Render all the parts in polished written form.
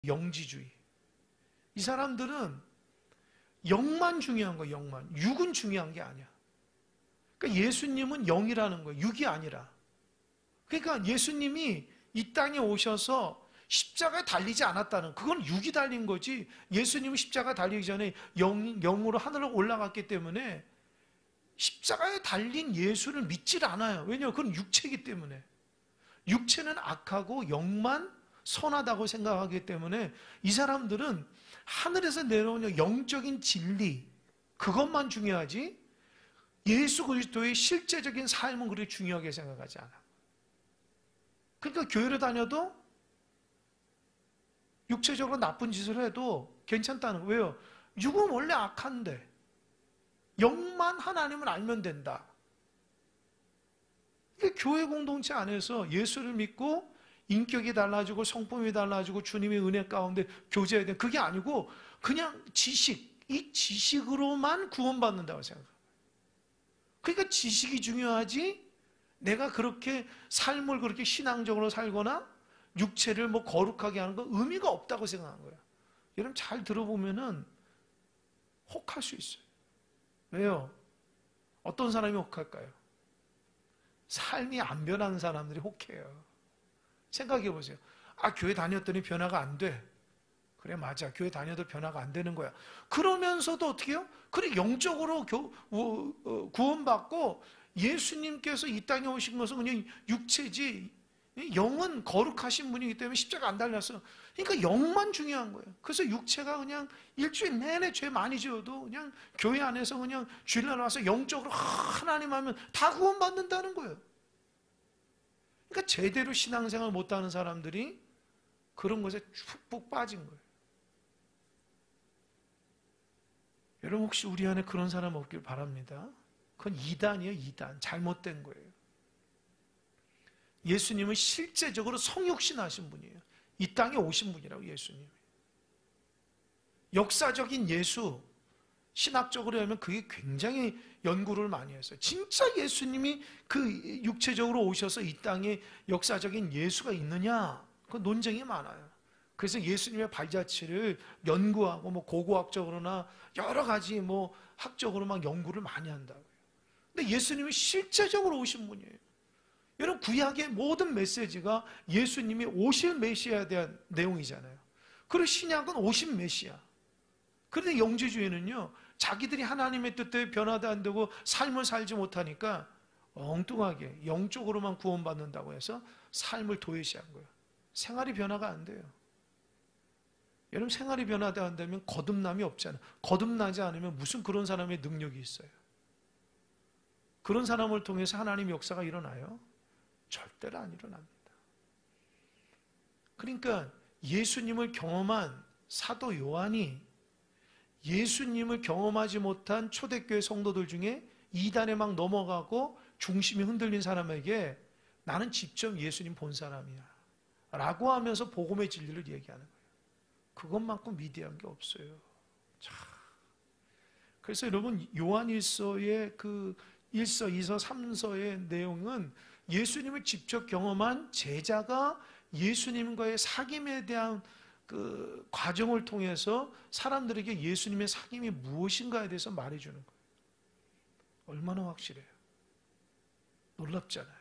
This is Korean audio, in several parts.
영지주의. 이 사람들은 영만 중요한 거예요. 영만. 육은 중요한 게 아니야. 그러니까 예수님은 영이라는 거예요. 육이 아니라. 그러니까 예수님이 이 땅에 오셔서 십자가에 달리지 않았다는, 그건 육이 달린 거지. 예수님은 십자가 달리기 전에 영으로 하늘로 올라갔기 때문에 십자가에 달린 예수를 믿질 않아요. 왜냐하면 그건 육체이기 때문에. 육체는 악하고 영만 선하다고 생각하기 때문에 이 사람들은 하늘에서 내려오는 영적인 진리, 그것만 중요하지 예수 그리스도의 실제적인 삶은 그렇게 중요하게 생각하지 않아. 그러니까 교회를 다녀도 육체적으로 나쁜 짓을 해도 괜찮다는 거예요. 왜요? 육은 원래 악한데 영만 하나님을 알면 된다. 이게 교회 공동체 안에서 예수를 믿고 인격이 달라지고 성품이 달라지고 주님의 은혜 가운데 교제해야 돼. 그게 아니고 그냥 지식, 이 지식으로만 구원받는다고 생각해요. 그러니까 지식이 중요하지 내가 그렇게 삶을 그렇게 신앙적으로 살거나 육체를 뭐 거룩하게 하는 거 의미가 없다고 생각한 거예요. 여러분 잘 들어보면은 혹할 수 있어요. 왜요? 어떤 사람이 혹할까요? 삶이 안 변하는 사람들이 혹해요. 생각해 보세요. 아, 교회 다녔더니 변화가 안 돼. 그래, 맞아. 교회 다녀도 변화가 안 되는 거야. 그러면서도 어떻게 해요? 그래, 영적으로 구원받고 예수님께서 이 땅에 오신 것은 그냥 육체지, 영은 거룩하신 분이기 때문에 십자가 안 달렸어. 그러니까 영만 중요한 거예요. 그래서 육체가 그냥 일주일 내내 죄 많이 지어도 그냥 교회 안에서 그냥 주일날 와서 영적으로 하나님 하면 다 구원받는다는 거예요. 그러니까 제대로 신앙생활 못하는 사람들이 그런 것에 푹푹 빠진 거예요. 여러분 혹시 우리 안에 그런 사람 없길 바랍니다. 그건 이단이에요. 이단. 잘못된 거예요. 예수님은 실제적으로 성육신하신 분이에요. 이 땅에 오신 분이라고. 예수님이 역사적인 예수, 신학적으로 하면 그게 굉장히 연구를 많이 했어요. 진짜 예수님이 그 육체적으로 오셔서 이 땅에 역사적인 예수가 있느냐, 그 논쟁이 많아요. 그래서 예수님의 발자취를 연구하고 뭐 고고학적으로나 여러 가지 뭐 학적으로 막 연구를 많이 한다고요. 근데 예수님이 실제적으로 오신 분이에요. 여러분 구약의 모든 메시지가 예수님이 오실 메시아에 대한 내용이잖아요. 그리고 신약은 오신 메시아. 그런데 영지주의는요, 자기들이 하나님의 뜻대로 변화도 안 되고 삶을 살지 못하니까 엉뚱하게 영적으로만 구원받는다고 해서 삶을 도외시한 거예요. 생활이 변화가 안 돼요. 여러분 생활이 변화도 안 되면 거듭남이 없잖아요. 거듭나지 않으면 무슨 그런 사람의 능력이 있어요? 그런 사람을 통해서 하나님의 역사가 일어나요? 절대로 안 일어납니다. 그러니까 예수님을 경험한 사도 요한이 예수님을 경험하지 못한 초대교회 성도들 중에 이단에 막 넘어가고 중심이 흔들린 사람에게 나는 직접 예수님 본 사람이야 라고 하면서 복음의 진리를 얘기하는 거예요. 그것만큼 위대한 게 없어요. 자, 그래서 여러분 요한일서의 그 1서, 2서, 3서의 내용은 예수님을 직접 경험한 제자가 예수님과의 사귐에 대한 그 과정을 통해서 사람들에게 예수님의 사귐이 무엇인가에 대해서 말해주는 거예요. 얼마나 확실해요. 놀랍잖아요.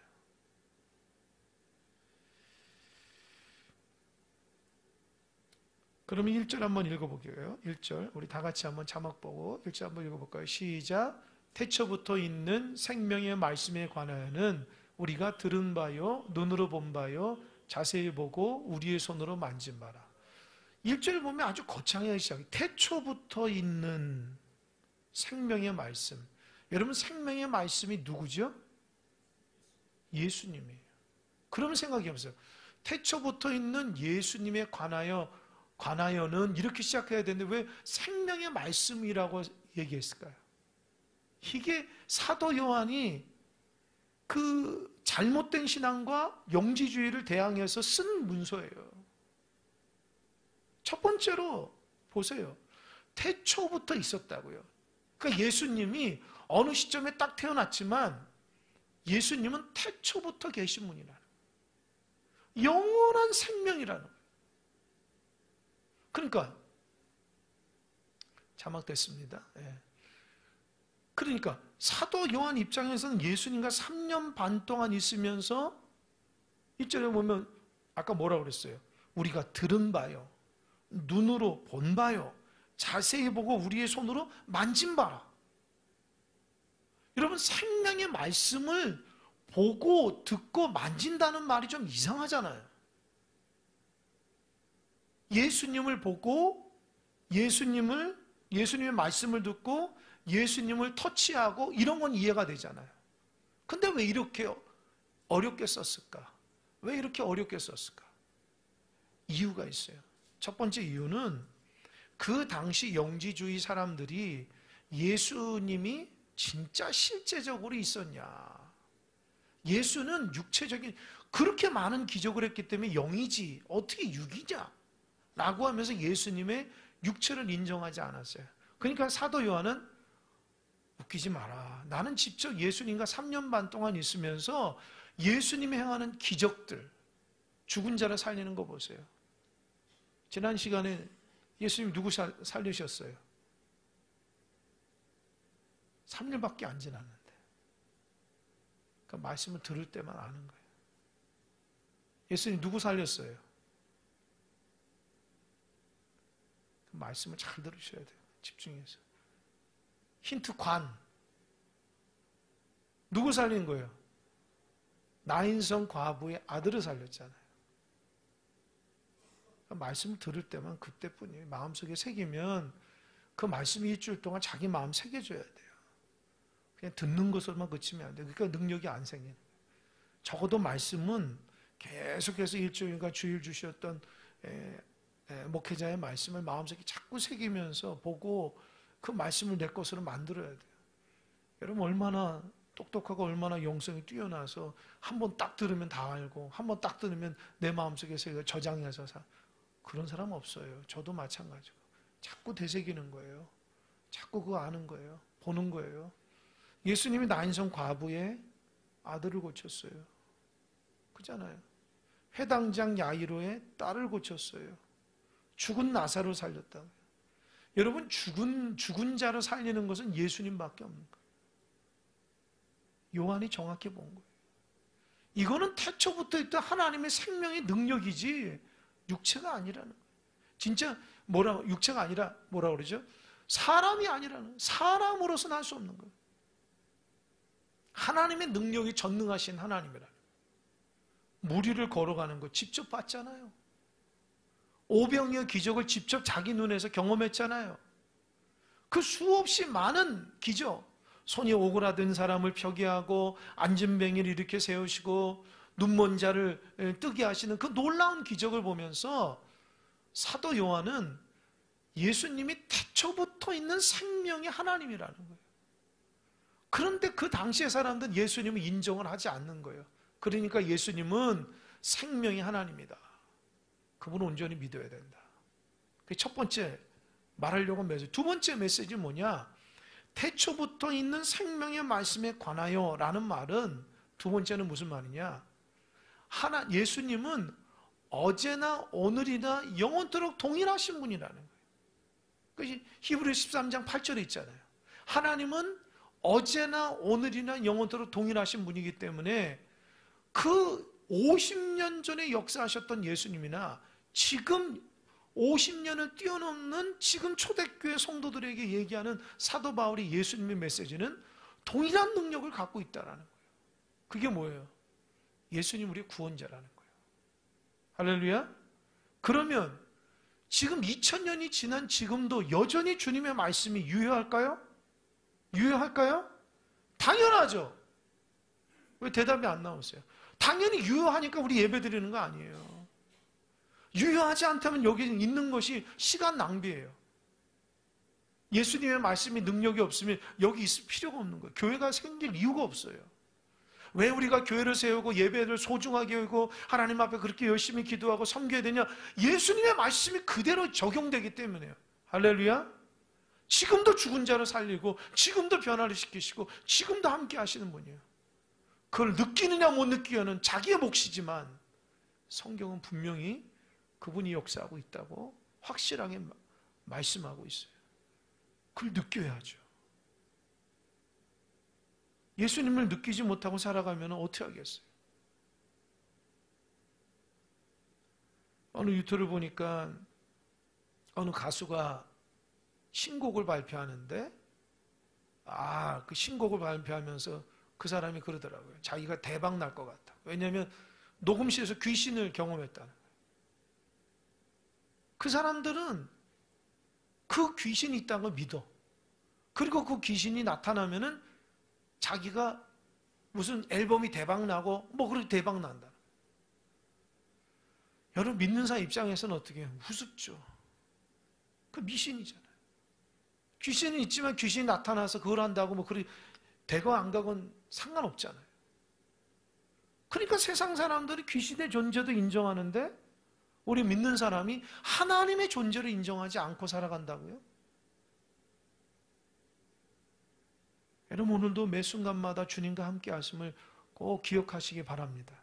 그러면 1절 한번 읽어볼게요. 1절 우리 다 같이 한번 자막 보고 1절 한번 읽어볼까요? 시작. 태초부터 있는 생명의 말씀에 관하여는 우리가 들은 바요 눈으로 본 바요 자세히 보고 우리의 손으로 만진 바라. 1절 보면 아주 거창하게 시작해요. 태초부터 있는 생명의 말씀. 여러분 생명의 말씀이 누구죠? 예수님이에요. 그러면 생각해 보세요. 태초부터 있는 예수님에 관하여는 이렇게 시작해야 되는데 왜 생명의 말씀이라고 얘기했을까요? 이게 사도 요한이 그 잘못된 신앙과 영지주의를 대항해서 쓴 문서예요. 첫 번째로 보세요. 태초부터 있었다고요. 그러니까 예수님이 어느 시점에 딱 태어났지만 예수님은 태초부터 계신 분이라는 거예요. 영원한 생명이라는 거예요. 그러니까 자막됐습니다. 예. 그러니까 사도 요한 입장에서는 예수님과 3년 반 동안 있으면서 1절에 보면 아까 뭐라고 그랬어요? 우리가 들은 바요, 눈으로 본 바요, 자세히 보고 우리의 손으로 만진 바라. 여러분, 생명의 말씀을 보고 듣고 만진다는 말이 좀 이상하잖아요. 예수님을 보고 예수님의 말씀을 듣고 예수님을 터치하고 이런 건 이해가 되잖아요. 근데 왜 이렇게 어렵게 썼을까? 왜 이렇게 어렵게 썼을까? 이유가 있어요. 첫 번째 이유는 그 당시 영지주의 사람들이 예수님이 진짜 실제적으로 있었냐? 예수는 육체적인, 그렇게 많은 기적을 했기 때문에 영이지 어떻게 육이냐? 라고 하면서 예수님의 육체를 인정하지 않았어요. 그러니까 사도 요한은 웃기지 마라. 나는 직접 예수님과 3년 반 동안 있으면서 예수님이 행하는 기적들, 죽은 자를 살리는 거 보세요. 지난 시간에 예수님 누구 살리셨어요? 3일밖에 안 지났는데. 그러니까 말씀을 들을 때만 아는 거예요. 예수님 누구 살렸어요? 말씀을 잘 들으셔야 돼요. 집중해서. 힌트 관. 누구 살린 거예요? 나인성 과부의 아들을 살렸잖아요. 그러니까 말씀을 들을 때만 그때뿐이에요. 마음속에 새기면 그 말씀이 일주일 동안 자기 마음 새겨줘야 돼요. 그냥 듣는 것으로만 그치면 안 돼요. 그러니까 능력이 안 생기는 거예요. 적어도 말씀은 계속해서 일주일간 주일 주셨던 목회자의 말씀을 마음속에 자꾸 새기면서 보고 그 말씀을 내 것으로 만들어야 돼요. 여러분 얼마나 똑똑하고 얼마나 영성이 뛰어나서 한 번 딱 들으면 다 알고 한 번 딱 들으면 내 마음속에 저장해서 그런 사람 없어요. 저도 마찬가지고 자꾸 되새기는 거예요. 자꾸 그거 아는 거예요. 보는 거예요. 예수님이 나인성 과부의 아들을 고쳤어요. 그잖아요. 회당장 야이로의 딸을 고쳤어요. 죽은 나사로를 살렸다고요. 여러분 죽은 자를 살리는 것은 예수님밖에 없는 거예요. 요한이 정확히 본 거예요. 이거는 태초부터 있던 하나님의 생명의 능력이지 육체가 아니라는 거예요. 진짜 육체가 아니라 뭐라 그러죠? 사람이 아니라는 거예요. 사람으로서는 할 수 없는 거예요. 하나님의 능력이 전능하신 하나님이라는 거예요. 무리를 걸어가는 거 직접 봤잖아요. 오병이어 기적을 직접 자기 눈에서 경험했잖아요. 그 수없이 많은 기적, 손이 오그라든 사람을 펴게 하고 앉은 뱅이를 이렇게 세우시고 눈먼 자를 뜨게 하시는 그 놀라운 기적을 보면서 사도 요한은 예수님이 태초부터 있는 생명의 하나님이라는 거예요. 그런데 그 당시의 사람들은 예수님을 인정을 하지 않는 거예요. 그러니까 예수님은 생명의 하나님이다. 그분을 온전히 믿어야 된다. 그게 첫 번째 말하려고 한 메시지. 두 번째 메시지는 뭐냐? 태초부터 있는 생명의 말씀에 관하여 라는 말은 두 번째는 무슨 말이냐? 예수님은 어제나 오늘이나 영원토록 동일하신 분이라는 거예요. 그것이 히브리 13장 8절에 있잖아요. 하나님은 어제나 오늘이나 영원토록 동일하신 분이기 때문에 그 50년 전에 역사하셨던 예수님이나 지금 50년을 뛰어넘는 지금 초대교회 성도들에게 얘기하는 사도 바울이 예수님의 메시지는 동일한 능력을 갖고 있다는 거예요. 그게 뭐예요? 예수님 우리의 구원자라는 거예요. 할렐루야? 그러면 지금 2000년이 지난 지금도 여전히 주님의 말씀이 유효할까요? 유효할까요? 당연하죠. 왜 대답이 안 나오세요? 당연히 유효하니까 우리 예배 드리는 거 아니에요. 유효하지 않다면 여기 있는 것이 시간 낭비예요. 예수님의 말씀이 능력이 없으면 여기 있을 필요가 없는 거예요. 교회가 생길 이유가 없어요. 왜 우리가 교회를 세우고 예배를 소중하게 하고 하나님 앞에 그렇게 열심히 기도하고 섬겨야 되냐? 예수님의 말씀이 그대로 적용되기 때문에요. 할렐루야. 지금도 죽은 자를 살리고 지금도 변화를 시키시고 지금도 함께 하시는 분이에요. 그걸 느끼느냐 못 느끼느냐는 자기의 몫이지만 성경은 분명히 그분이 역사하고 있다고 확실하게 말씀하고 있어요. 그걸 느껴야죠. 예수님을 느끼지 못하고 살아가면 어떻게 하겠어요? 어느 유튜브를 보니까 어느 가수가 신곡을 발표하는데 그 신곡을 발표하면서 그 사람이 그러더라고요. 자기가 대박 날 것 같다. 왜냐하면 녹음실에서 귀신을 경험했다는 거예요. 그 사람들은 그 귀신이 있다는 걸 믿어. 그리고 그 귀신이 나타나면은 자기가 무슨 앨범이 대박 나고 그렇게 대박 난다. 여러분 믿는 사람 입장에서는 어떻게 해요? 우습죠. 그 미신이잖아요. 귀신은 있지만 귀신이 나타나서 그걸 한다고 그리 되고 안 가고는 상관없잖아요. 그러니까 세상 사람들이 귀신의 존재도 인정하는데 우리 믿는 사람이 하나님의 존재를 인정하지 않고 살아간다고요? 여러분 오늘도 매 순간마다 주님과 함께 하심을 꼭 기억하시기 바랍니다.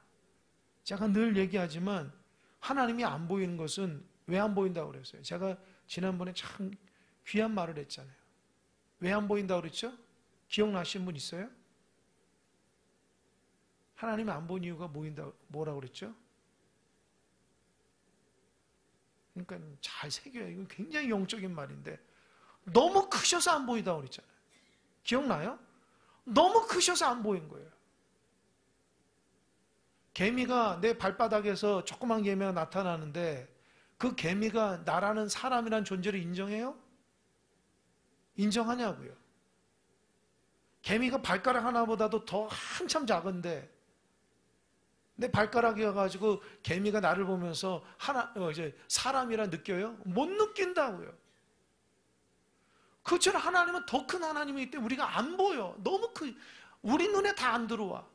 제가 늘 얘기하지만 하나님이 안 보이는 것은 왜 안 보인다고 그랬어요? 제가 지난번에 참 귀한 말을 했잖아요. 왜 안 보인다고 그랬죠? 기억나시는 분 있어요? 하나님이 안 보이는 이유가 뭐라고 그랬죠? 그러니까 잘 새겨요. 이건 굉장히 영적인 말인데 너무 크셔서 안 보인다고 그랬잖아요. 기억나요? 너무 크셔서 안 보인 거예요. 개미가 내 발바닥에서 조그만 개미가 나타나는데 그 개미가 나라는 사람이란 존재를 인정해요? 인정하냐고요. 개미가 발가락 하나보다도 더 한참 작은데 내 발가락이어가지고 개미가 나를 보면서 이제 사람이라 느껴요? 못 느낀다고요. 그처럼 하나님은 더 큰 하나님이기 때문에 우리가 안 보여. 너무 우리 눈에 다 안 들어와.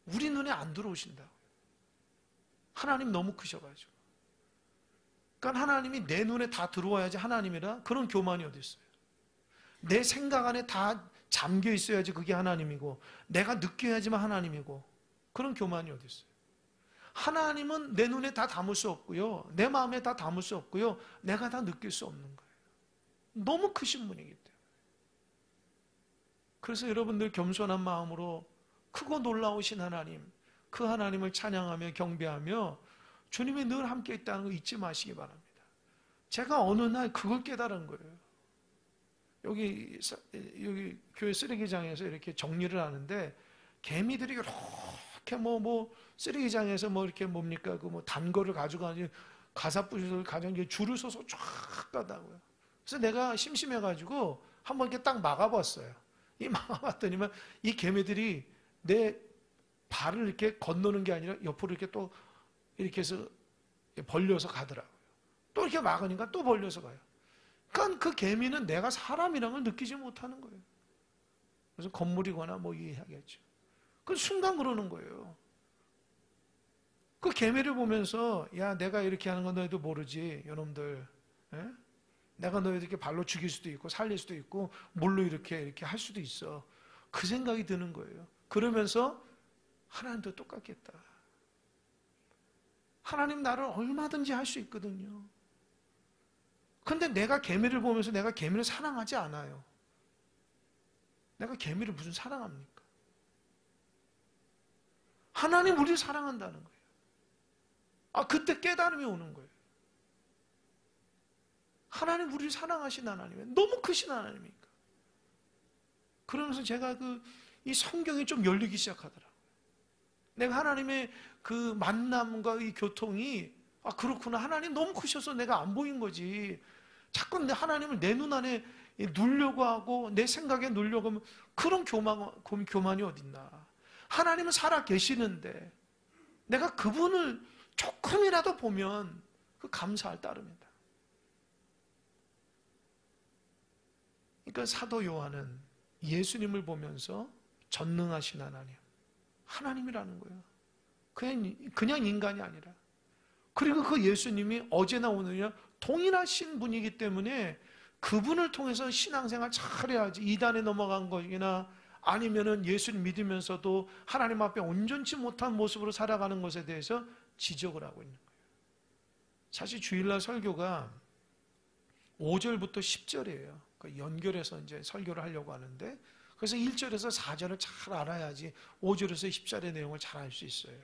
우리 눈에 안 들어오신다고요. 하나님 너무 크셔가지고. 그러니까 하나님이 내 눈에 다 들어와야지 하나님이라 그런 교만이 어디 있어요. 내 생각 안에 다 잠겨 있어야지 그게 하나님이고 내가 느껴야지만 하나님이고 그런 교만이 어디 있어요. 하나님은 내 눈에 다 담을 수 없고요. 내 마음에 다 담을 수 없고요. 내가 다 느낄 수 없는 거예요. 너무 크신 분이기 때문에. 그래서 여러분들 겸손한 마음으로 크고 놀라우신 하나님, 그 하나님을 찬양하며 경배하며 주님이 늘 함께 있다는 거 잊지 마시기 바랍니다. 제가 어느 날 그걸 깨달은 거예요. 여기 교회 쓰레기장에서 이렇게 정리를 하는데 개미들이 이렇게 쓰레기장에서 이렇게 뭡니까 단 거를 가져가니 가사뿌리를 가져가니 줄을 서서 쫙 가다고요. 그래서 내가 심심해가지고 한번 이렇게 딱 막아봤어요. 이 막아봤더니만 이 개미들이 내 발을 이렇게 건너는 게 아니라 옆으로 이렇게 또 이렇게 해서 벌려서 가더라고요. 또 이렇게 막으니까 또 벌려서 가요. 그러니까 그 개미는 내가 사람이라는 걸 느끼지 못하는 거예요. 그래서 건물이거나 이해하겠죠. 그 순간 그러는 거예요. 그 개미를 보면서 야 내가 이렇게 하는 건 너희도 모르지 요놈들. 에? 내가 너희들 이렇게 발로 죽일 수도 있고 살릴 수도 있고 물로 이렇게 할 수도 있어. 그 생각이 드는 거예요. 그러면서 하나님도 똑같겠다. 하나님 나를 얼마든지 할 수 있거든요. 근데 내가 개미를 보면서 내가 개미를 사랑하지 않아요. 내가 개미를 무슨 사랑합니까? 하나님 우리를 사랑한다는 거예요. 그때 깨달음이 오는 거예요. 하나님 우리를 사랑하신 하나님이에요. 너무 크신 하나님이니까. 그러면서 제가 이 성경이 좀 열리기 시작하더라고요. 내가 하나님의 그 만남과 이 교통이 그렇구나. 하나님 너무 크셔서 내가 안 보인 거지. 자꾸 하나님을 내 눈 안에 누려고 하고 내 생각에 누려고 하면 그런 교만이 어딨나. 하나님은 살아 계시는데 내가 그분을 조금이라도 보면 그 감사할 따름이다. 그러니까 사도 요한은 예수님을 보면서 전능하신 하나님이라는 거예요. 그냥 인간이 아니라. 그리고 그 예수님이 어제나 오늘이나 동일하신 분이기 때문에 그분을 통해서 신앙생활 잘해야지. 이단에 넘어간 것이나 아니면은 예수님 믿으면서도 하나님 앞에 온전치 못한 모습으로 살아가는 것에 대해서 지적을 하고 있는 거예요. 사실 주일날 설교가 5절부터 10절이에요. 그러니까 연결해서 이제 설교를 하려고 하는데, 그래서 1절에서 4절을 잘 알아야지 5절에서 10절의 내용을 잘 알 수 있어요.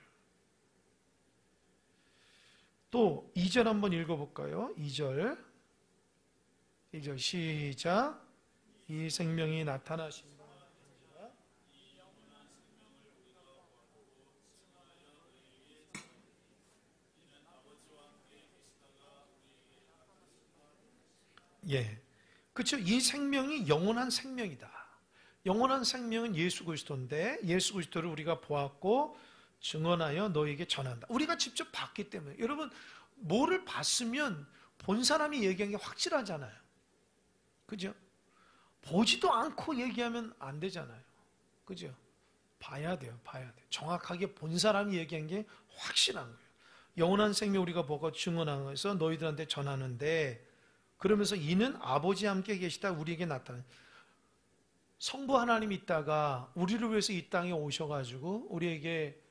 또 2절 한번 읽어볼까요? 2절 시작. 이 생명이 나타나신 바 예, 그렇죠. 이 생명이 영원한 생명이다. 영원한 생명은 예수 그리스도인데 예수 그리스도를 우리가 보았고 증언하여 너에게 전한다. 우리가 직접 봤기 때문에. 여러분, 뭐를 봤으면 본 사람이 얘기한 게 확실하잖아요. 그죠? 보지도 않고 얘기하면 안 되잖아요. 그죠? 봐야 돼요. 봐야 돼요. 정확하게 본 사람이 얘기한 게 확실한 거예요. 영원한 생명 우리가 보고 증언하면서 너희들한테 전하는데, 그러면서 이는 아버지와 함께 계시다 우리에게 나타나는, 성부 하나님이 있다가 우리를 위해서 이 땅에 오셔가지고 우리에게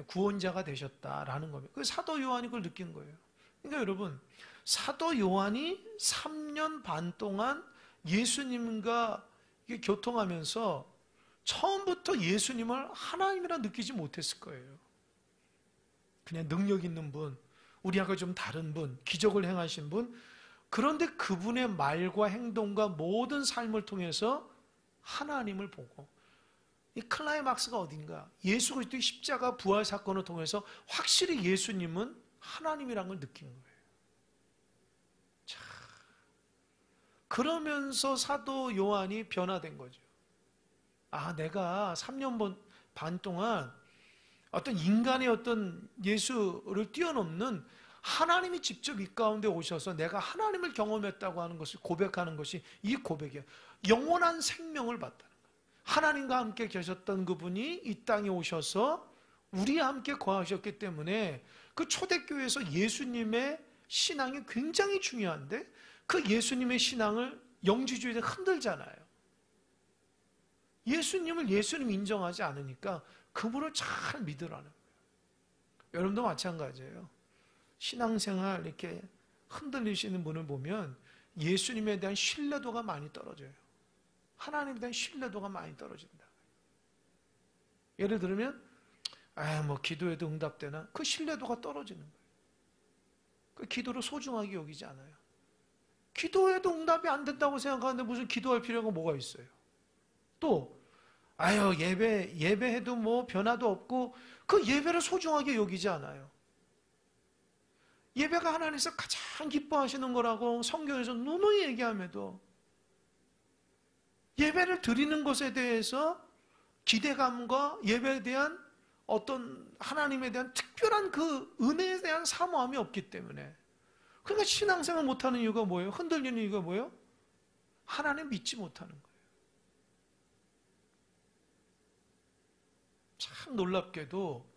구원자가 되셨다라는 겁니다. 그 사도 요한이 그걸 느낀 거예요. 그러니까 여러분, 사도 요한이 3년 반 동안 예수님과 교통하면서 처음부터 예수님을 하나님이라 느끼지 못했을 거예요. 그냥 능력 있는 분, 우리하고 좀 다른 분, 기적을 행하신 분. 그런데 그분의 말과 행동과 모든 삶을 통해서 하나님을 보고, 이 클라이막스가 어딘가? 예수 그리스도의 십자가 부활 사건을 통해서 확실히 예수님은 하나님이라는 걸 느낀 거예요. 자, 그러면서 사도 요한이 변화된 거죠. 아, 내가 3년 반 동안 어떤 인간의 어떤 예수를 뛰어넘는 하나님이 직접 이 가운데 오셔서 내가 하나님을 경험했다고 하는 것을 고백하는 것이 이 고백이에요. 영원한 생명을 받다는 거예요. 하나님과 함께 계셨던 그분이 이 땅에 오셔서 우리와 함께 거하셨기 때문에 그 초대교회에서 예수님의 신앙이 굉장히 중요한데, 그 예수님의 신앙을 영지주의에 흔들잖아요. 예수님을 예수님 인정하지 않으니까 그분을 잘 믿으라는 거예요. 여러분도 마찬가지예요. 신앙생활 이렇게 흔들리시는 분을 보면 예수님에 대한 신뢰도가 많이 떨어져요. 하나님에 대한 신뢰도가 많이 떨어진다. 예를 들면, 뭐 기도해도 응답되나? 그 신뢰도가 떨어지는 거예요. 그 기도를 소중하게 여기지 않아요. 기도해도 응답이 안 된다고 생각하는데 무슨 기도할 필요가 뭐가 있어요? 또, 예배해도 뭐 변화도 없고, 그 예배를 소중하게 여기지 않아요. 예배가 하나님께서 가장 기뻐하시는 거라고 성경에서 누누이 얘기함에도 예배를 드리는 것에 대해서 기대감과 예배에 대한 어떤 하나님에 대한 특별한 그 은혜에 대한 사모함이 없기 때문에, 그러니까 신앙생활 못하는 이유가 뭐예요? 흔들리는 이유가 뭐예요? 하나님 믿지 못하는 거예요. 참 놀랍게도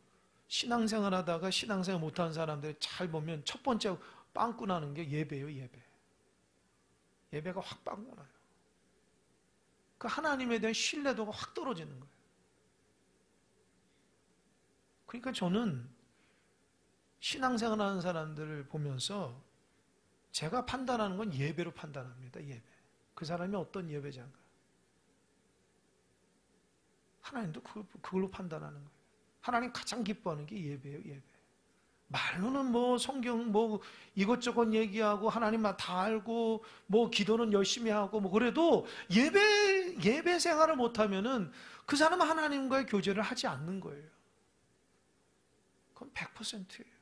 신앙생활 하다가 신앙생활 못하는 사람들 잘 보면 첫 번째 빵꾸 나는 게 예배예요. 예배가 확 빵꾸 나요. 그 하나님에 대한 신뢰도가 확 떨어지는 거예요. 그러니까 저는 신앙생활 하는 사람들을 보면서 제가 판단하는 건 예배로 판단합니다. 예배. 그 사람이 어떤 예배자인가. 하나님도 그걸로 판단하는 거예요. 하나님 가장 기뻐하는 게 예배예요. 예배. 말로는 뭐 성경 뭐 이것저것 얘기하고 하나님 다 알고 뭐 기도는 열심히 하고 뭐 그래도 예배 생활을 못하면은 그 사람은 하나님과의 교제를 하지 않는 거예요. 그건 100%예요.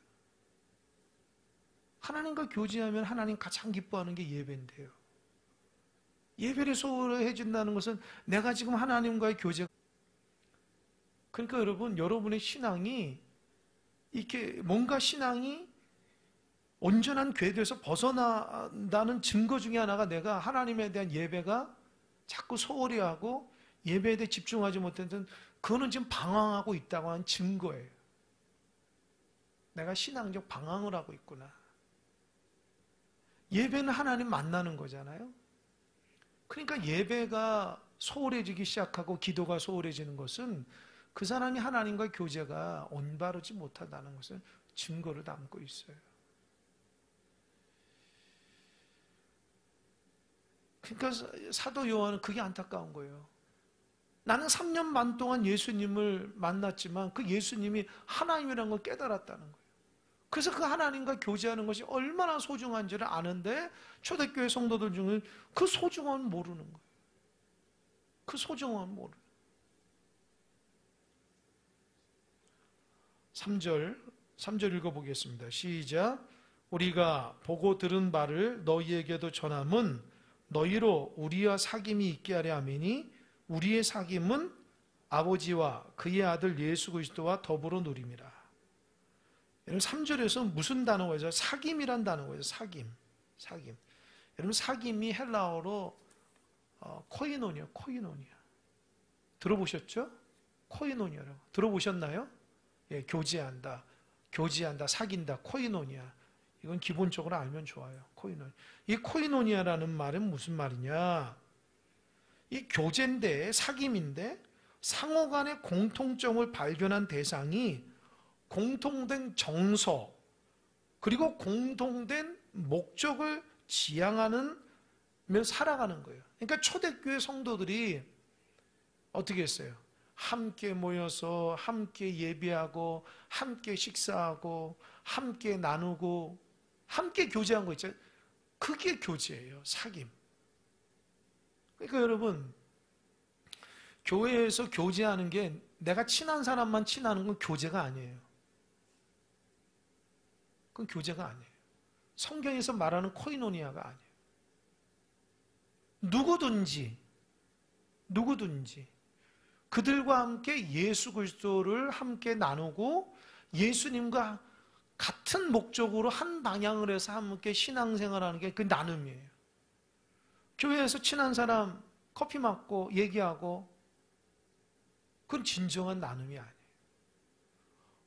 하나님과 교제하면 하나님 가장 기뻐하는 게 예배인데요. 예배를 소홀히 해준다는 것은 내가 지금 하나님과의 교제. 그러니까 여러분의 신앙이 이렇게 뭔가 신앙이 온전한 궤도에서 벗어난다는 증거 중에 하나가 내가 하나님에 대한 예배가 자꾸 소홀히 하고 예배에 대해 집중하지 못했던, 그거는 지금 방황하고 있다고 하는 증거예요. 내가 신앙적 방황을 하고 있구나. 예배는 하나님 만나는 거잖아요. 그러니까 예배가 소홀해지기 시작하고 기도가 소홀해지는 것은 그 사람이 하나님과의 교제가 올바르지 못하다는 것을 증거로 담고 있어요. 그러니까 사도 요한은 그게 안타까운 거예요. 나는 3년 반 동안 예수님을 만났지만 그 예수님이 하나님이라는 걸 깨달았다는 거예요. 그래서 그 하나님과 교제하는 것이 얼마나 소중한지를 아는데 초대교회 성도들 중에 그 소중함을 모르는 거예요. 그 소중함을 모르는 거예요. 3절 읽어보겠습니다. 시작. 우리가 보고 들은 바를 너희에게도 전함은 너희로 우리와 사귐이 있게 하려 함이니 우리의 사귐은 아버지와 그의 아들 예수 그리스도와 더불어 누림이라. 여러분 3절에서 무슨 단어가 있어요? 사귐이란 단어가 있어요. 사귐. 여러분 사귐이 헬라어로 코이노니아. 들어보셨죠? 코이노니아라고. 들어보셨나요? 예, 교제한다, 사귄다, 코이노니아. 이건 기본적으로 알면 좋아요. 코이노니아. 이 코이노니아라는 말은 무슨 말이냐? 이 교제인데, 사귐인데 상호 간의 공통점을 발견한 대상이 공통된 정서 그리고 공통된 목적을 지향하는 면 살아가는 거예요. 그러니까 초대교회 성도들이 어떻게 했어요? 함께 모여서 함께 예배하고 함께 식사하고 함께 나누고 함께 교제한 거 있죠. 그게 교제예요. 사귐. 그러니까 여러분 교회에서 교제하는 게 내가 친한 사람만 친하는 건 교제가 아니에요. 그건 교제가 아니에요. 성경에서 말하는 코이노니아가 아니에요. 누구든지 그들과 함께 예수 그리스도를 함께 나누고 예수님과 같은 목적으로 한 방향을 해서 함께 신앙생활하는 게 그 나눔이에요. 교회에서 친한 사람 커피 마시고 얘기하고 그건 진정한 나눔이 아니에요.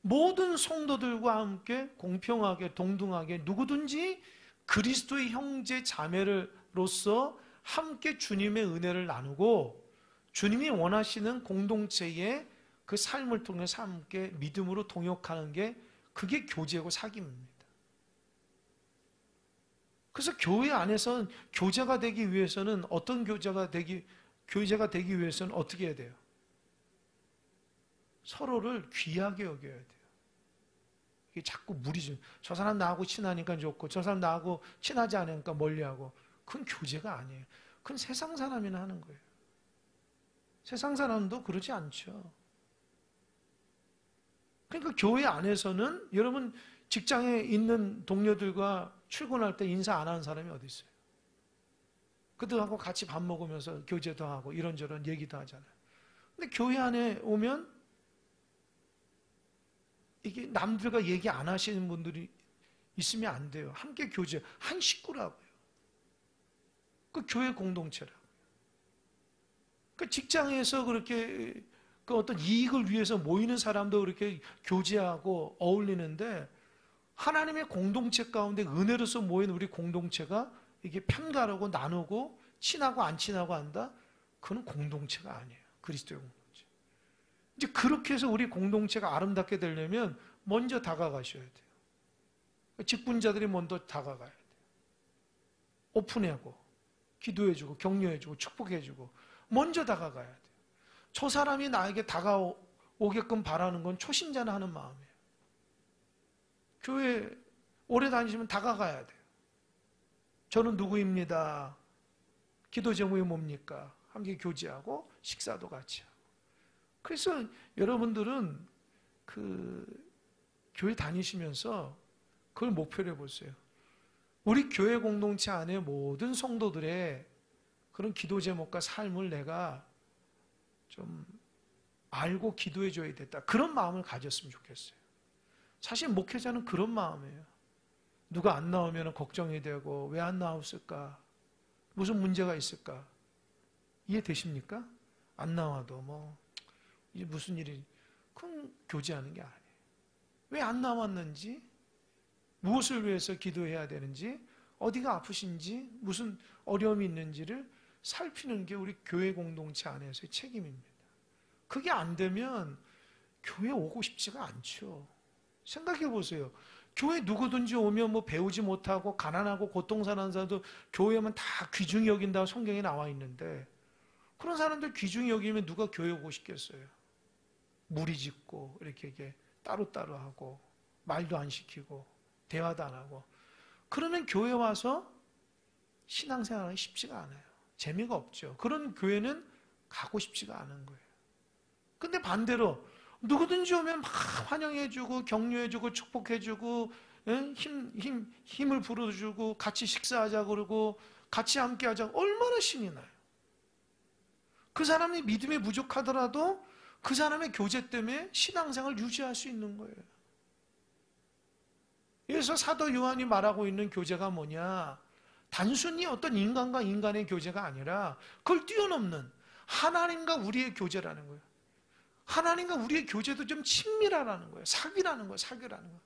모든 성도들과 함께 공평하게 동등하게 누구든지 그리스도의 형제 자매로서 함께 주님의 은혜를 나누고 주님이 원하시는 공동체의 그 삶을 통해서 함께 믿음으로 동역하는 게 그게 교제고 사귐입니다. 그래서 교회 안에서는 교제가 되기 위해서는 어떤 교제가 되기 위해서는 어떻게 해야 돼요? 서로를 귀하게 여겨야 돼요. 이게 자꾸 무리죠. 저 사람 나하고 친하니까 좋고 저 사람 나하고 친하지 않으니까 멀리하고 그건 교제가 아니에요. 그건 세상 사람이나 하는 거예요. 세상 사람도 그러지 않죠. 그러니까 교회 안에서는 여러분 직장에 있는 동료들과 출근할 때 인사 안 하는 사람이 어디 있어요? 그들하고 같이 밥 먹으면서 교제도 하고 이런저런 얘기도 하잖아요. 근데 교회 안에 오면 이게 남들과 얘기 안 하시는 분들이 있으면 안 돼요. 함께 교제, 한 식구라고요. 그 교회 공동체라고요. 그 직장에서 그렇게 그 어떤 이익을 위해서 모이는 사람도 그렇게 교제하고 어울리는데 하나님의 공동체 가운데 은혜로서 모인 우리 공동체가 이게 편가르고 나누고 친하고 안 친하고 한다? 그건 공동체가 아니에요. 그리스도의 공동체. 이제 그렇게 해서 우리 공동체가 아름답게 되려면 먼저 다가가셔야 돼요. 직분자들이 먼저 다가가야 돼요. 오픈하고 기도해주고 격려해주고 축복해주고 먼저 다가가야 돼요. 저 사람이 나에게 다가오게끔 바라는 건 초신자는 하는 마음이에요. 교회 오래 다니시면 다가가야 돼요. 저는 누구입니다. 기도 제목이 뭡니까? 함께 교제하고 식사도 같이 하고. 그래서 여러분들은 그 교회 다니시면서 그걸 목표로 해보세요. 우리 교회 공동체 안에 모든 성도들의 그런 기도 제목과 삶을 내가 좀 알고 기도해 줘야 됐다. 그런 마음을 가졌으면 좋겠어요. 사실 목회자는 그런 마음이에요. 누가 안 나오면 걱정이 되고 왜 안 나왔을까? 무슨 문제가 있을까? 이해되십니까? 안 나와도 뭐 이제 무슨 일이 그건 교제하는 게 아니에요. 왜 안 나왔는지 무엇을 위해서 기도해야 되는지 어디가 아프신지 무슨 어려움이 있는지를 살피는 게 우리 교회 공동체 안에서의 책임입니다. 그게 안 되면 교회 오고 싶지가 않죠. 생각해 보세요. 교회 누구든지 오면 뭐 배우지 못하고 가난하고 고통사는 사람도 교회 오면 다 귀중히 여긴다고 성경에 나와 있는데, 그런 사람들 귀중히 여기면 누가 교회 오고 싶겠어요? 무리 짓고 이렇게 따로따로 하고 말도 안 시키고 대화도 안 하고, 그러면 교회 와서 신앙생활하기 쉽지가 않아요. 재미가 없죠. 그런 교회는 가고 싶지가 않은 거예요. 근데 반대로 누구든지 오면 막 환영해주고 격려해주고 축복해주고 힘을 불어주고 같이 식사하자 그러고 같이 함께하자, 얼마나 신이 나요. 그 사람이 믿음이 부족하더라도 그 사람의 교제 때문에 신앙생활을 유지할 수 있는 거예요. 그래서 사도 요한이 말하고 있는 교제가 뭐냐, 단순히 어떤 인간과 인간의 교제가 아니라 그걸 뛰어넘는 하나님과 우리의 교제라는 거예요. 하나님과 우리의 교제도 좀 친밀하라는 거예요. 사귀라는 거예요. 사귀라는 거예요.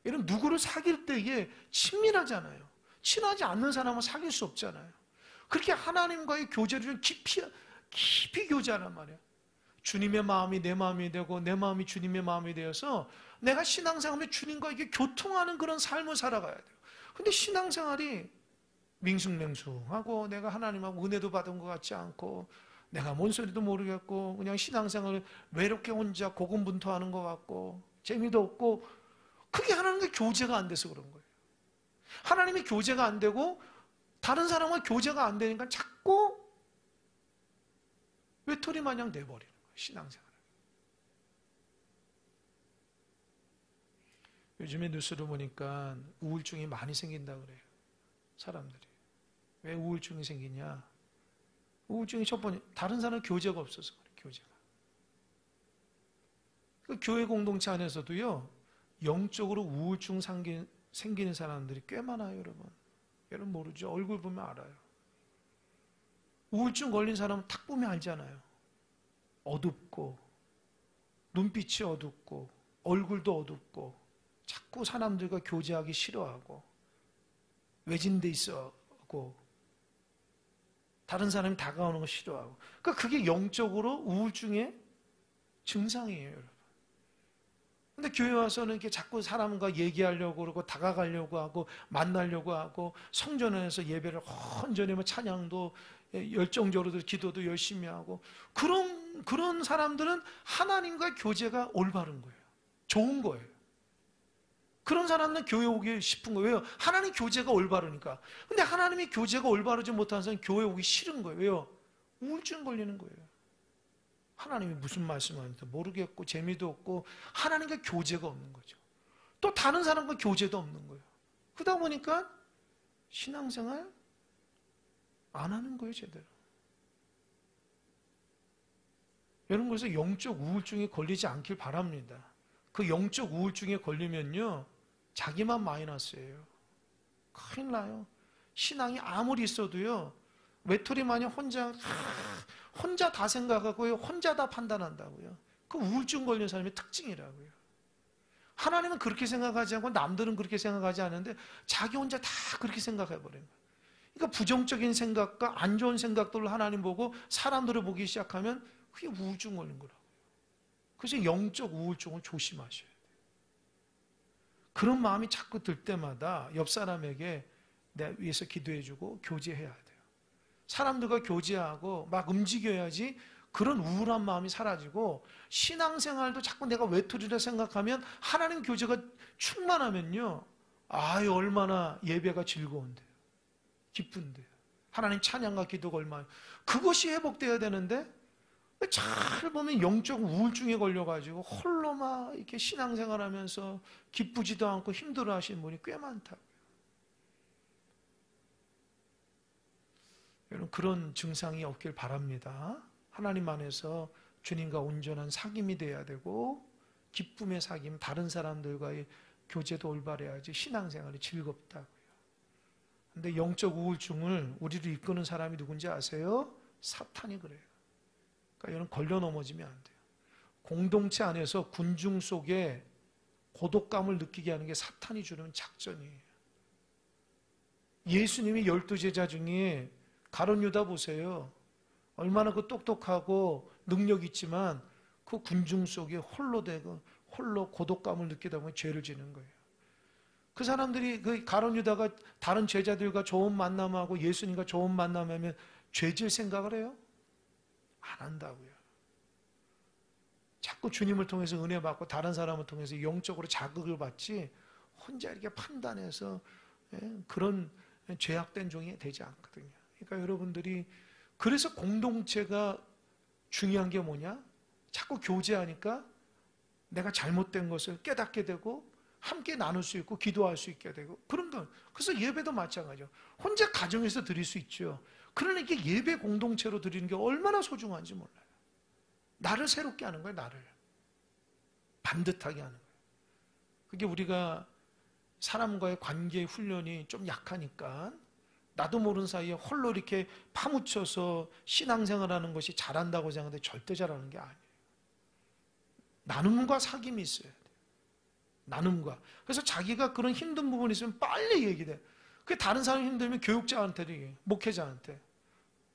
여러분, 누구를 사귈 때에 친밀하잖아요. 친하지 않는 사람은 사귈 수 없잖아요. 그렇게 하나님과의 교제를 좀 깊이 교제하란 말이에요. 주님의 마음이 내 마음이 되고 내 마음이 주님의 마음이 되어서 내가 신앙생활에 주님과 이게 교통하는 그런 삶을 살아가야 돼요. 근데 신앙생활이 밍숭맹숭하고 내가 하나님하고 은혜도 받은 것 같지 않고 내가 뭔 소리도 모르겠고 그냥 신앙생활을 외롭게 혼자 고군분투하는 것 같고 재미도 없고, 그게 하나님과 교제가 안 돼서 그런 거예요. 하나님의 교제가 안 되고 다른 사람과 교제가 안 되니까 자꾸 외톨이 마냥 돼버리는 거예요. 신앙생활을. 요즘에 뉴스를 보니까 우울증이 많이 생긴다 그래요. 사람들이. 왜 우울증이 생기냐? 우울증이 첫 번째, 다른 사람 교제가 없어서 그래요. 교제가. 그 교회 공동체 안에서도요, 영적으로 우울증 생기는 사람들이 꽤 많아요, 여러분. 여러분 모르죠? 얼굴 보면 알아요. 우울증 걸린 사람은 탁 보면 알잖아요. 어둡고, 눈빛이 어둡고, 얼굴도 어둡고, 자꾸 사람들과 교제하기 싫어하고, 외진데 있어하고, 다른 사람이 다가오는 거 싫어하고. 그러니까 그게 영적으로 우울증의 증상이에요, 여러분. 근데 교회 와서는 이렇게 자꾸 사람과 얘기하려고 그러고 다가가려고 하고 만나려고 하고 성전에서 예배를 헌전히 뭐 찬양도 열정적으로 기도도 열심히 하고, 그런 사람들은 하나님과 교제가 올바른 거예요. 좋은 거예요. 그런 사람은 교회 오기 싶은 거예요. 왜요? 하나님 교제가 올바르니까. 근데 하나님이 교제가 올바르지 못하는 사람은 교회 오기 싫은 거예요. 왜요? 우울증 걸리는 거예요. 하나님이 무슨 말씀하는지 모르겠고 재미도 없고 하나님과 교제가 없는 거죠. 또 다른 사람과 교제도 없는 거예요. 그러다 보니까 신앙생활 안 하는 거예요, 제대로. 여러분, 그래서 영적 우울증에 걸리지 않길 바랍니다. 그 영적 우울증에 걸리면요, 자기만 마이너스예요. 큰일 나요. 신앙이 아무리 있어도요, 외톨이 마냥 혼자 다 생각하고요, 혼자 다 판단한다고요. 그 우울증 걸린 사람의 특징이라고요. 하나님은 그렇게 생각하지 않고 남들은 그렇게 생각하지 않는데 자기 혼자 다 그렇게 생각해버린 거예요. 그러니까 부정적인 생각과 안 좋은 생각들을 하나님 보고 사람들을 보기 시작하면 그게 우울증 걸린 거라고요. 그래서 영적 우울증을 조심하셔야 돼요. 그런 마음이 자꾸 들 때마다 옆 사람에게 내 위해서 기도해주고 교제해야 돼요. 사람들과 교제하고 막 움직여야지 그런 우울한 마음이 사라지고, 신앙생활도 자꾸 내가 외톨이라 생각하면 하나님 교제가 충만하면요, 아유 얼마나 예배가 즐거운데요, 기쁜데요, 하나님 찬양과 기도가 얼마나, 그것이 회복돼야 되는데 잘 보면 영적 우울증에 걸려가지고 홀로 막 이렇게 신앙생활하면서 기쁘지도 않고 힘들어하시는 분이 꽤 많다고요. 여러분, 그런 증상이 없길 바랍니다. 하나님 안에서 주님과 온전한 사귐이 돼야 되고, 기쁨의 사귐, 다른 사람들과의 교제도 올바래야지 신앙생활이 즐겁다고요. 근데 영적 우울증을 우리를 이끄는 사람이 누군지 아세요? 사탄이 그래요. 그러니까 여러분, 걸려 넘어지면 안 돼요. 공동체 안에서 군중 속에 고독감을 느끼게 하는 게 사탄이 주는 작전이에요. 예수님이 12제자 중에 가룟 유다 보세요. 얼마나 그 똑똑하고 능력 있지만 그 군중 속에 홀로 되고 홀로 고독감을 느끼다 보면 죄를 지는 거예요. 그 사람들이 그 가룟 유다가 다른 제자들과 좋은 만남하고 예수님과 좋은 만남하면 죄질 생각을 해요? 안 한다고요. 자꾸 주님을 통해서 은혜 받고 다른 사람을 통해서 영적으로 자극을 받지 혼자 이렇게 판단해서 그런 죄악된 종이 되지 않거든요. 그러니까 여러분들이 그래서 공동체가 중요한 게 뭐냐? 자꾸 교제하니까 내가 잘못된 것을 깨닫게 되고 함께 나눌 수 있고 기도할 수 있게 되고 그런 거. 그래서 예배도 마찬가지죠. 혼자 가정에서 드릴 수 있죠. 그러나 이게 예배 공동체로 드리는 게 얼마나 소중한지 몰라요. 나를 새롭게 하는 거예요. 나를 반듯하게 하는 거예요. 그게 우리가 사람과의 관계 훈련이 좀 약하니까 나도 모르는 사이에 홀로 이렇게 파묻혀서 신앙생활하는 것이 잘한다고 생각하는데 절대 잘하는 게 아니에요. 나눔과 사귐이 있어야 돼요. 나눔과. 그래서 자기가 그런 힘든 부분이 있으면 빨리 얘기돼. 그 다른 사람이 힘들면 교육자한테도 얘기해. 목회자한테.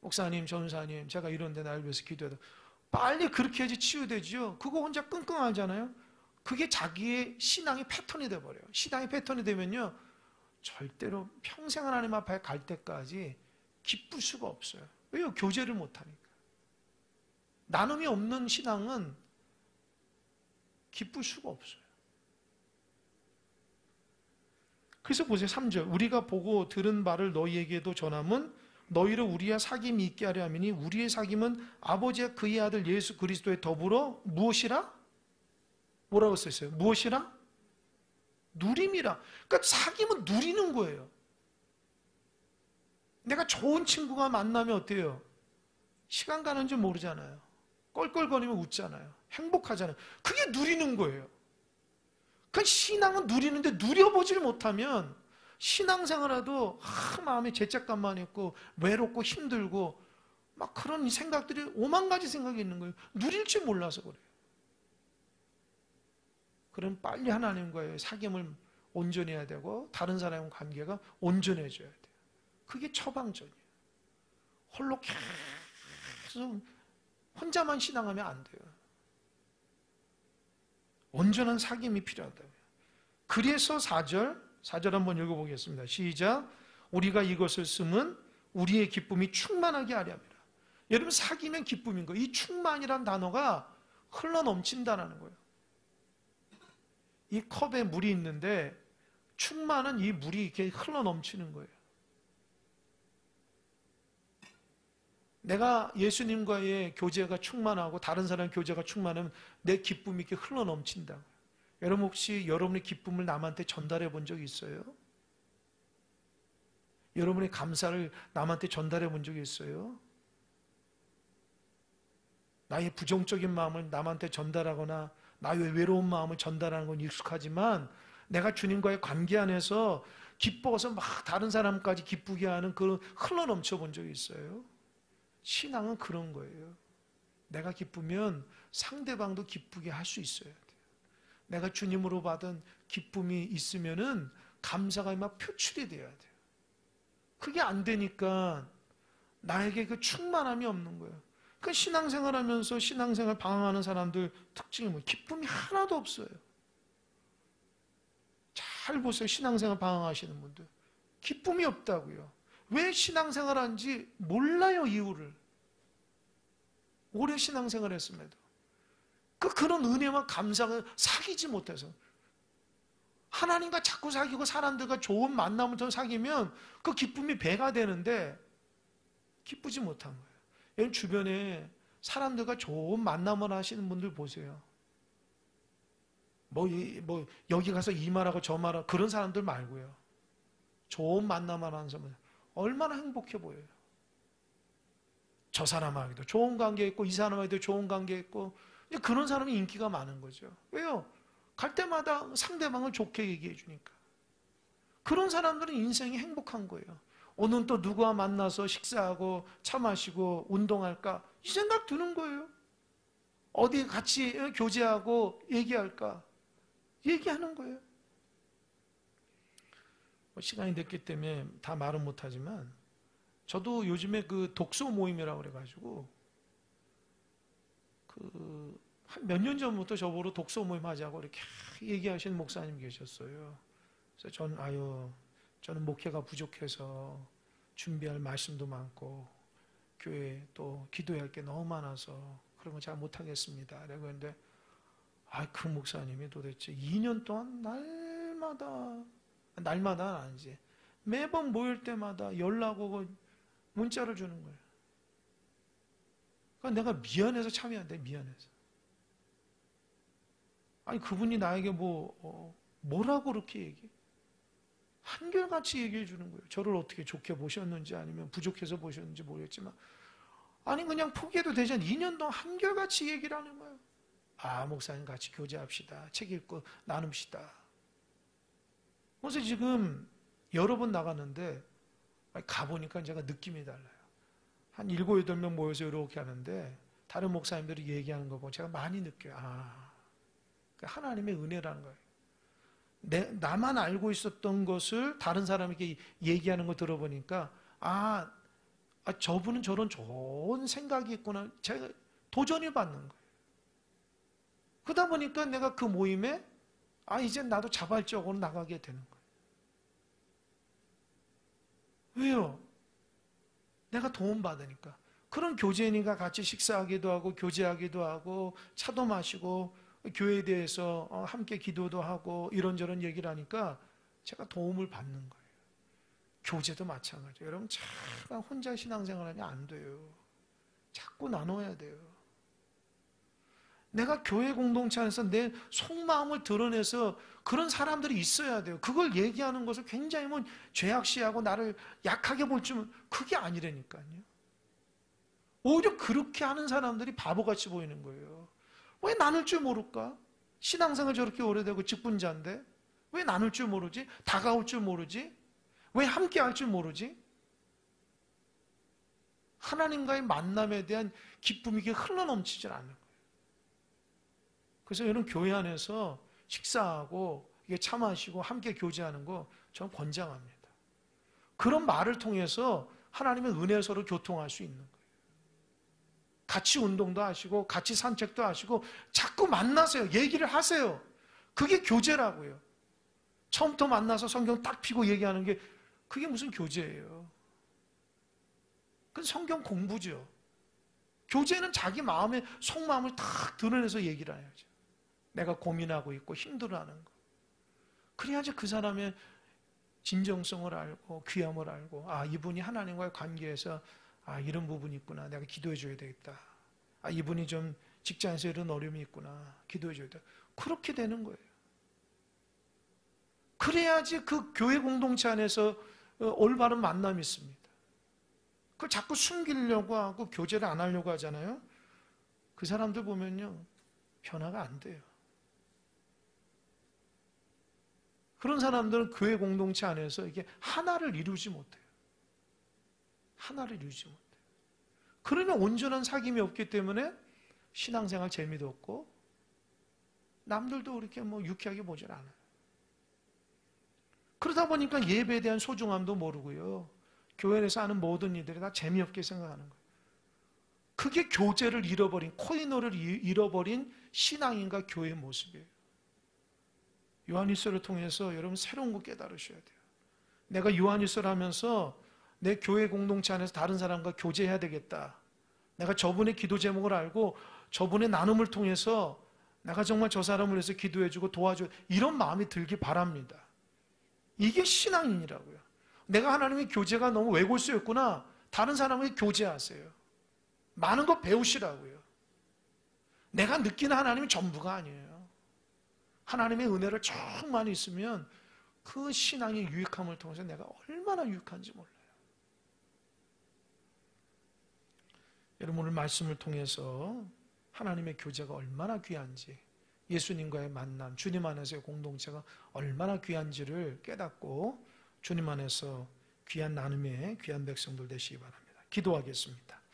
목사님, 전사님, 제가 이런데 날 위해서 기도해도 빨리 그렇게 해야지 치유되지요. 그거 혼자 끙끙하잖아요. 그게 자기의 신앙의 패턴이 돼버려요. 신앙의 패턴이 되면요. 절대로 평생 하나님 앞에 갈 때까지 기쁠 수가 없어요. 왜요? 교제를 못하니까. 나눔이 없는 신앙은 기쁠 수가 없어요. 그래서 보세요. 3절. 우리가 보고 들은 바를 너희에게도 전함은 너희를 우리와 사귐이 있게 하려 함이니 우리의 사귐은 아버지와 그의 아들 예수 그리스도에 더불어 무엇이라? 뭐라고 써있어요? 무엇이라? 누림이라. 그러니까 사귐은 누리는 거예요. 내가 좋은 친구가 만나면 어때요? 시간 가는 줄 모르잖아요. 껄껄거리면 웃잖아요. 행복하잖아요. 그게 누리는 거예요. 그 신앙은 누리는데 누려보질 못하면 신앙생활에도 마음에 죄책감만 있고 외롭고 힘들고 막 그런 생각들이 오만 가지 생각이 있는 거예요. 누릴 줄 몰라서 그래요. 그럼 빨리 하나님과의 사귐을 온전히 해야 되고 다른 사람과 관계가 온전해져야 돼요. 그게 처방전이에요. 홀로 계속 혼자만 신앙하면 안 돼요. 온전한 사귐이 필요하다고요. 그래서 4절 한번 읽어보겠습니다. 시작. 우리가 이것을 쓰면 우리의 기쁨이 충만하게 하려 함이라. 여러분 사귀면 기쁨인 거예요. 이 충만이란 단어가 흘러넘친다는 거예요. 이 컵에 물이 있는데 충만은 이 물이 이렇게 흘러넘치는 거예요. 내가 예수님과의 교제가 충만하고 다른 사람의 교제가 충만하면 내 기쁨이 이렇게 흘러넘친다. 여러분 혹시 여러분의 기쁨을 남한테 전달해 본 적이 있어요? 여러분의 감사를 남한테 전달해 본 적이 있어요? 나의 부정적인 마음을 남한테 전달하거나 나의 외로운 마음을 전달하는 건 익숙하지만 내가 주님과의 관계 안에서 기뻐서 막 다른 사람까지 기쁘게 하는 그런 흘러넘쳐 본 적이 있어요? 신앙은 그런 거예요. 내가 기쁘면 상대방도 기쁘게 할 수 있어야 돼요. 내가 주님으로 받은 기쁨이 있으면은 감사가 막 표출이 돼야 돼요. 그게 안 되니까 나에게 그 충만함이 없는 거예요. 그 신앙생활 하면서 신앙생활 방황하는 사람들 특징이 뭐예요? 기쁨이 하나도 없어요. 잘 보세요. 신앙생활 방황하시는 분들. 기쁨이 없다고요. 왜 신앙생활 하는지 몰라요, 이유를. 오래 신앙생활 했음에도. 그런 은혜와 감사가 사귀지 못해서. 하나님과 자꾸 사귀고 사람들과 좋은 만남을 더 사귀면 그 기쁨이 배가 되는데 기쁘지 못한 거예요. 여러분 주변에 사람들과 좋은 만남을 하시는 분들 보세요. 여기 가서 이 말하고 저 말하고 그런 사람들 말고요. 좋은 만남을 하는 사람은 얼마나 행복해 보여요. 저 사람하고도 좋은 관계 있고 이 사람하고도 좋은 관계 있고 그런 사람이 인기가 많은 거죠. 왜요? 갈 때마다 상대방을 좋게 얘기해 주니까. 그런 사람들은 인생이 행복한 거예요. 오늘 또 누구와 만나서 식사하고 차 마시고 운동할까? 이 생각 드는 거예요. 어디 같이 교제하고 얘기할까? 얘기하는 거예요. 시간이 됐기 때문에 다 말은 못하지만 저도 요즘에 그 독서 모임이라고 그래가지고 한 몇 년 전부터 저보고 독서 모임 하자고 이렇게 얘기하시는 목사님 계셨어요. 그래서 저는 목회가 부족해서 준비할 말씀도 많고 교회 또 기도해야 할 게 너무 많아서 그런 거 잘 못하겠습니다. 라고 했는데 그 목사님이 도대체 2년 동안 날마다는 아니지, 매번 모일 때마다 연락 오고 문자를 주는 거예요. 그러니까 내가 미안해서 참이 안 돼. 미안해서. 그분이 나에게 뭐라고 그렇게 얘기해? 한결같이 얘기해 주는 거예요. 저를 어떻게 좋게 보셨는지 아니면 부족해서 보셨는지 모르겠지만 그냥 포기해도 되지 않 2년 동안 한결같이 얘기를 하는 거예요. 목사님 같이 교제합시다. 책 읽고 나눕시다. 그래서 지금 여러 번 나갔는데 가보니까 제가 느낌이 달라요. 한 7, 8명 모여서 이렇게 하는데 다른 목사님들이 얘기하는 거 보고 제가 많이 느껴요. 하나님의 은혜라는 거예요. 나만 알고 있었던 것을 다른 사람에게 얘기하는 거 들어보니까 저분은 저런 좋은 생각이 있구나. 제가 도전을 받는 거예요. 그러다 보니까 내가 그 모임에 이제 나도 자발적으로 나가게 되는 거예요. 왜요? 내가 도움받으니까. 그런 교제니까 같이 식사하기도 하고 교제하기도 하고 차도 마시고 교회에 대해서 함께 기도도 하고 이런저런 얘기를 하니까 제가 도움을 받는 거예요. 교제도 마찬가지예요. 여러분 참 혼자 신앙생활하면 안 돼요. 자꾸 나눠야 돼요. 내가 교회 공동체 안에서 내 속마음을 드러내서 그런 사람들이 있어야 돼요. 그걸 얘기하는 것을 굉장히 죄악시하고 나를 약하게 볼 줄, 그게 아니라니까요. 오히려 그렇게 하는 사람들이 바보같이 보이는 거예요. 왜 나눌 줄 모를까? 신앙생활 저렇게 오래되고 직분자인데 왜 나눌 줄 모르지? 다가올 줄 모르지? 왜 함께 할 줄 모르지? 하나님과의 만남에 대한 기쁨이 이게 흘러넘치질 않는 거예요. 그래서 여러분 교회 안에서 식사하고 이게 차 마시고 함께 교제하는 거 저는 권장합니다. 그런 말을 통해서 하나님의 은혜 서로 교통할 수 있는 거예요. 같이 운동도 하시고 같이 산책도 하시고 자꾸 만나세요. 얘기를 하세요. 그게 교제라고요. 처음부터 만나서 성경 딱 펴고 얘기하는 게 그게 무슨 교제예요. 그건 성경 공부죠. 교제는 자기 마음의 속마음을 딱 드러내서 얘기를 해야죠. 내가 고민하고 있고 힘들어하는 거. 그래야지 그 사람의 진정성을 알고 귀함을 알고 이분이 하나님과의 관계에서 이런 부분이 있구나. 내가 기도해 줘야 되겠다. 이분이 좀 직장에서 이런 어려움이 있구나. 기도해 줘야 돼. 그렇게 되는 거예요. 그래야지 그 교회 공동체 안에서 올바른 만남이 있습니다. 그걸 자꾸 숨기려고 하고 교제를 안 하려고 하잖아요. 그 사람들 보면요. 변화가 안 돼요. 그런 사람들은 교회 공동체 안에서 이게 하나를 이루지 못해요. 하나를 이루지 못해요. 그러면 온전한 사귐이 없기 때문에 신앙생활 재미도 없고 남들도 그렇게 유쾌하게 보질 않아요. 그러다 보니까 예배에 대한 소중함도 모르고요. 교회에서 하는 모든 일들이 다 재미없게 생각하는 거예요. 그게 교제를 잃어버린, 코이노를 잃어버린 신앙인과 교회의 모습이에요. 요한일서를 통해서 여러분 새로운 거 깨달으셔야 돼요. 내가 요한일서를 하면서 내 교회 공동체 안에서 다른 사람과 교제해야 되겠다. 내가 저분의 기도 제목을 알고 저분의 나눔을 통해서 내가 정말 저 사람을 위해서 기도해주고 도와줘. 이런 마음이 들기 바랍니다. 이게 신앙인이라고요. 내가 하나님의 교제가 너무 왜골수였구나. 다른 사람에게 교제하세요. 많은 거 배우시라고요. 내가 느끼는 하나님이 전부가 아니에요. 하나님의 은혜를 충만히 있으면 그 신앙의 유익함을 통해서 내가 얼마나 유익한지 몰라요. 여러분 오늘 말씀을 통해서 하나님의 교제가 얼마나 귀한지, 예수님과의 만남, 주님 안에서의 공동체가 얼마나 귀한지를 깨닫고 주님 안에서 귀한 나눔의 귀한 백성들 되시기 바랍니다. 기도하겠습니다.